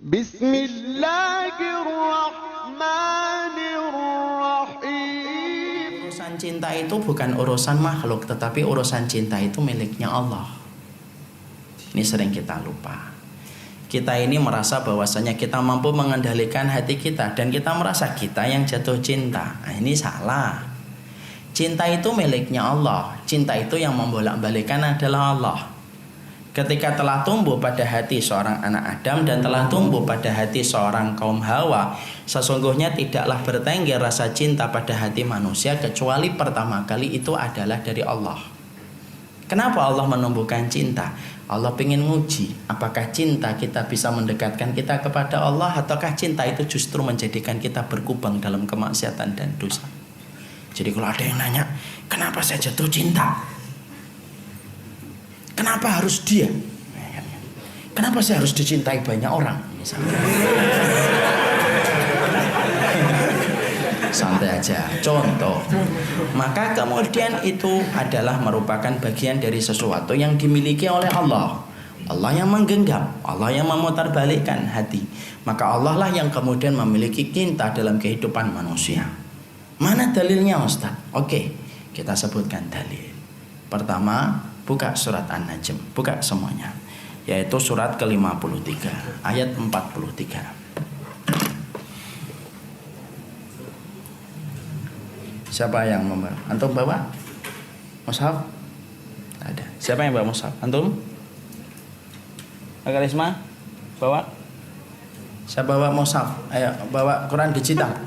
Bismillahirrahmanirrahim. Urusan cinta itu bukan urusan makhluk, tetapi urusan cinta itu miliknya Allah. Ini sering kita lupa. Kita ini merasa bahwasanya kita mampu mengendalikan hati kita, dan kita merasa kita yang jatuh cinta. Nah, ini salah. Cinta itu miliknya Allah. Cinta itu yang membolak-balikan adalah Allah. Ketika telah tumbuh pada hati seorang anak Adam dan telah tumbuh pada hati seorang kaum Hawa, sesungguhnya tidaklah bertengger rasa cinta pada hati manusia kecuali pertama kali itu adalah dari Allah. Kenapa Allah menumbuhkan cinta? Allah ingin nguji apakah cinta kita bisa mendekatkan kita kepada Allah, ataukah cinta itu justru menjadikan kita berkubang dalam kemaksiatan dan dosa. Jadi kalau ada yang nanya, kenapa saya jatuh cinta? Kenapa harus dia? Kenapa saya harus dicintai banyak orang? Misalnya. Santai aja, contoh. Maka kemudian itu adalah merupakan bagian dari sesuatu yang dimiliki oleh Allah. Allah yang menggenggam, Allah yang memutarbalikkan hati. Maka Allah lah yang kemudian memiliki cinta dalam kehidupan manusia. Mana dalilnya, Ustaz? Oke, kita sebutkan dalil. Pertama, buka surat An-Najm, buka semuanya, yaitu surat ke-53 ayat 43. Siapa yang membawa? Antum bawa mushaf? Ada. Siapa yang bawa mushaf? Antum? Agak Risma? Bawa? Saya bawa mushaf. Ayo, bawa Quran digital.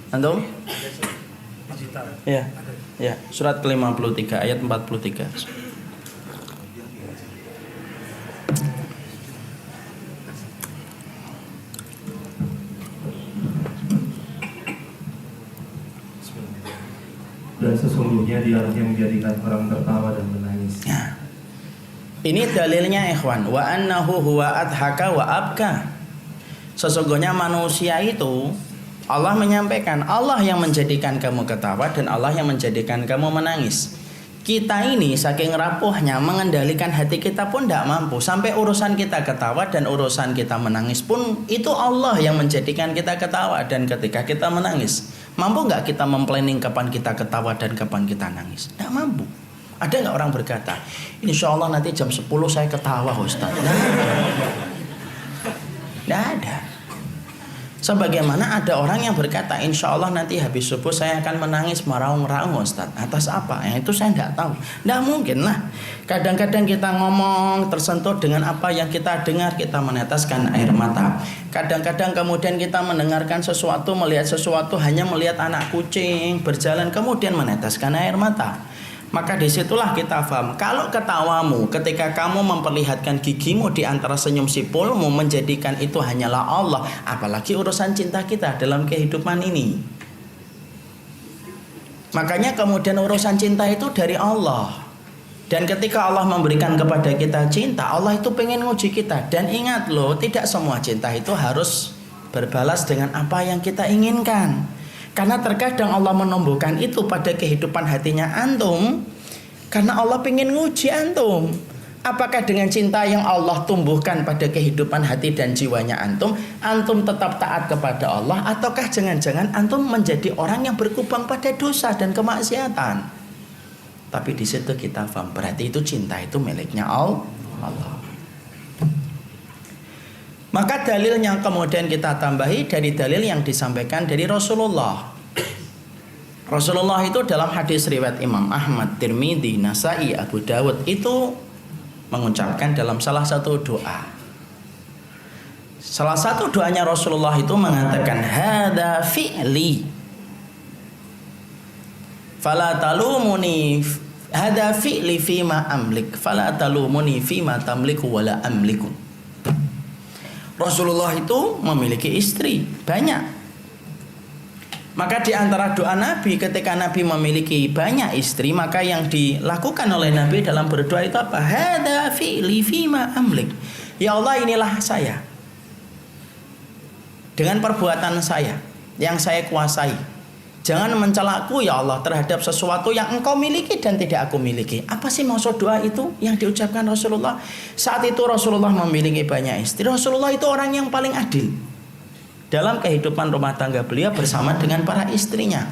Antum? Digital. Iya. Ya, surat ke-53 ayat 43. Dan sesungguhnya dialah yang menjadikan orang tertawa dan menangis. Nah, ini dalilnya ikhwan, wa annahu huwa adhaka wa abka. Sesungguhnya manusia itu, Allah menyampaikan, Allah yang menjadikan kamu ketawa dan Allah yang menjadikan kamu menangis. Kita ini saking rapuhnya mengendalikan hati kita pun tidak mampu. Sampai urusan kita ketawa dan urusan kita menangis pun itu Allah yang menjadikan kita ketawa dan ketika kita menangis. Mampu nggak kita memplanning kapan kita ketawa dan kapan kita nangis? Tidak mampu. Ada nggak orang berkata, insya Allah nanti jam 10 saya ketawa, Ustaz? Tidak ada. Sebagaimana ada orang yang berkata, insya Allah nanti habis subuh saya akan menangis meraung-raung, Ustaz. Atas apa? Yang itu saya tidak tahu. Tidak mungkin lah. Kadang-kadang kita ngomong tersentuh dengan apa yang kita dengar, kita meneteskan air mata. Kadang-kadang kemudian kita mendengarkan sesuatu, melihat sesuatu, hanya melihat anak kucing berjalan, kemudian meneteskan air mata. Maka disitulah kita paham, kalau ketawamu ketika kamu memperlihatkan gigimu di antara senyum sipulmu menjadikan itu hanyalah Allah, apalagi urusan cinta kita dalam kehidupan ini. Makanya kemudian urusan cinta itu dari Allah. Dan ketika Allah memberikan kepada kita cinta, Allah itu pengen nguji kita. Dan ingat loh, tidak semua cinta itu harus berbalas dengan apa yang kita inginkan. Karena terkadang Allah menumbuhkan itu pada kehidupan hatinya antum, karena Allah pengen nguji antum. Apakah dengan cinta yang Allah tumbuhkan pada kehidupan hati dan jiwanya antum, antum tetap taat kepada Allah, ataukah jangan-jangan antum menjadi orang yang berkubang pada dosa dan kemaksiatan? Tapi di situ kita paham, berarti itu cinta itu miliknya Allah. Maka dalil yang kemudian kita tambahi dari dalil yang disampaikan dari Rasulullah. Rasulullah itu dalam hadis riwayat Imam Ahmad, Tirmidzi, Nasai, Abu Dawud itu mengucapkan dalam salah satu doa. Salah satu doanya Rasulullah itu mengatakan, hada fi'li fala talumuni, hada fi'li fima amlik fala talumuni fima tamliku wala amliku. Rasulullah itu memiliki istri banyak. Maka di antara doa Nabi ketika Nabi memiliki banyak istri, maka yang dilakukan oleh Nabi dalam berdoa itu apa? Hada fi'li fima amlik. Ya Allah, inilah saya. Dengan perbuatan saya yang saya kuasai. Jangan mencelaku ya Allah terhadap sesuatu yang engkau miliki dan tidak aku miliki. Apa sih maksud doa itu yang diucapkan Rasulullah? Saat itu Rasulullah memiliki banyak istri. Rasulullah itu orang yang paling adil dalam kehidupan rumah tangga beliau bersama dengan para istrinya.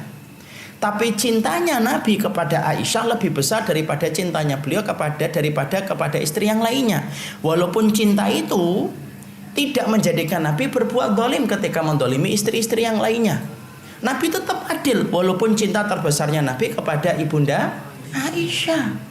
Tapi cintanya Nabi kepada Aisyah lebih besar daripada cintanya beliau kepada istri yang lainnya. Walaupun cinta itu tidak menjadikan Nabi berbuat zalim ketika mendolimi istri-istri yang lainnya. Nabi tetap adil walaupun cinta terbesarnya Nabi kepada ibunda Aisyah.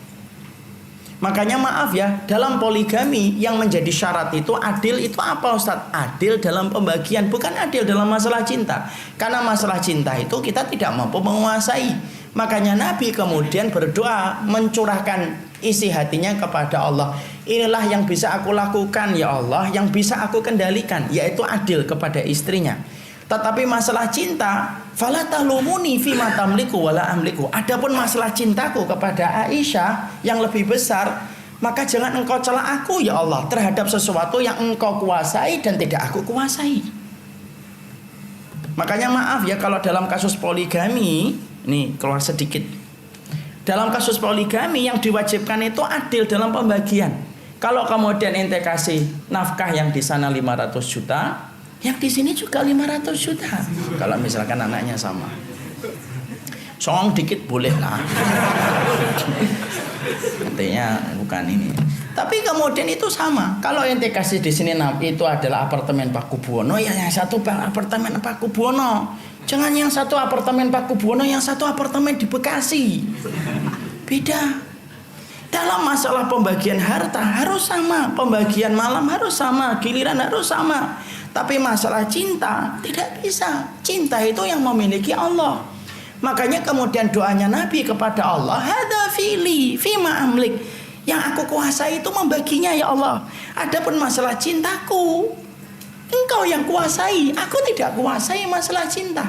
Makanya maaf ya, dalam poligami yang menjadi syarat itu adil itu apa Ustaz? Adil dalam pembagian, bukan adil dalam masalah cinta. Karena masalah cinta itu kita tidak mampu menguasai. Makanya Nabi kemudian berdoa mencurahkan isi hatinya kepada Allah. Inilah yang bisa aku lakukan ya Allah, yang bisa aku kendalikan, yaitu adil kepada istrinya. Tetapi masalah cinta, fala talumuni fima tamliku wala amliku. Adapun masalah cintaku kepada Aisyah yang lebih besar, maka jangan engkau cela aku ya Allah terhadap sesuatu yang engkau kuasai dan tidak aku kuasai. Makanya maaf ya kalau dalam kasus poligami, nih keluar sedikit. Dalam kasus poligami yang diwajibkan itu adil dalam pembagian. Kalau kemudian ente kasih nafkah yang di sana 500 juta, yang di sini juga 500 juta. Kalau misalkan anaknya sama, songong dikit boleh lah. Artinya bukan ini. Tapi kemudian itu sama. Kalau ente kasih di sini itu adalah apartemen Paku Buwono, ya yang satu apartemen Paku Buwono. Jangan yang satu apartemen Paku Buwono, yang satu apartemen di Bekasi. Beda. Dalam masalah pembagian harta harus sama, pembagian malam harus sama, giliran harus sama. Tapi masalah cinta tidak bisa. Cinta itu yang memiliki Allah. Makanya kemudian doanya Nabi kepada Allah, hada fili fima amlik. Yang aku kuasai itu membaginya ya Allah. Adapun masalah cintaku, engkau yang kuasai, aku tidak kuasai masalah cinta.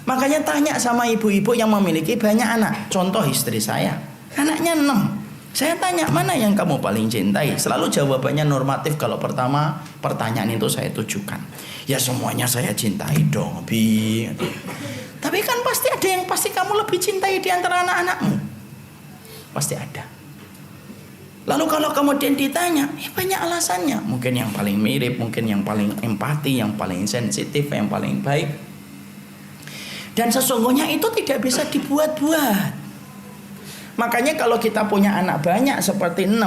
Makanya tanya sama ibu-ibu yang memiliki banyak anak. Contoh istri saya, anaknya 6. Saya tanya, mana yang kamu paling cintai? Selalu jawabannya normatif kalau pertama pertanyaan itu saya tujukan. Ya semuanya saya cintai dong, Bi. Tapi kan pasti ada yang pasti kamu lebih cintai di antara anak-anakmu. Pasti ada. Lalu kalau kemudian ditanya, banyak alasannya. Mungkin yang paling mirip, mungkin yang paling empati, yang paling sensitif, yang paling baik. Dan sesungguhnya itu tidak bisa dibuat-buat. Makanya kalau kita punya anak banyak seperti 6,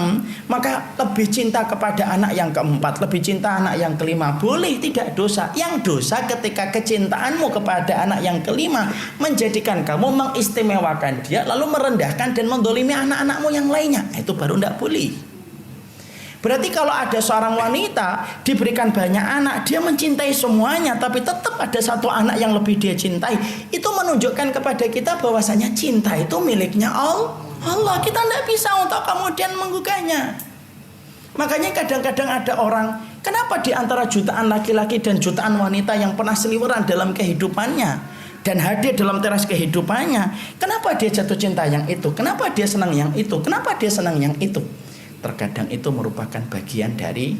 maka lebih cinta kepada anak yang keempat, lebih cinta anak yang kelima. Boleh, tidak dosa. Yang dosa ketika kecintaanmu kepada anak yang kelima menjadikan kamu mengistimewakan dia, lalu merendahkan dan mendolimi anak-anakmu yang lainnya. Itu baru tidak boleh. Berarti kalau ada seorang wanita diberikan banyak anak, dia mencintai semuanya, tapi tetap ada satu anak yang lebih dia cintai. Itu menunjukkan kepada kita bahwasanya cinta itu miliknya Allah. Kita tidak bisa untuk kemudian menggugahnya. Makanya kadang-kadang ada orang, kenapa di antara jutaan laki-laki dan jutaan wanita yang pernah seliweran dalam kehidupannya dan hadir dalam teras kehidupannya, kenapa dia jatuh cinta yang itu? Kenapa dia senang yang itu? Kenapa dia senang yang itu? Terkadang itu merupakan bagian dari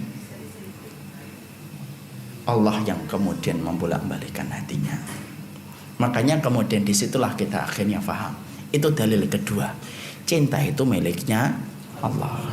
Allah yang kemudian membolak-balikkan hatinya. Makanya kemudian disitulah kita akhirnya paham. Itu dalil kedua. Cinta itu miliknya Allah.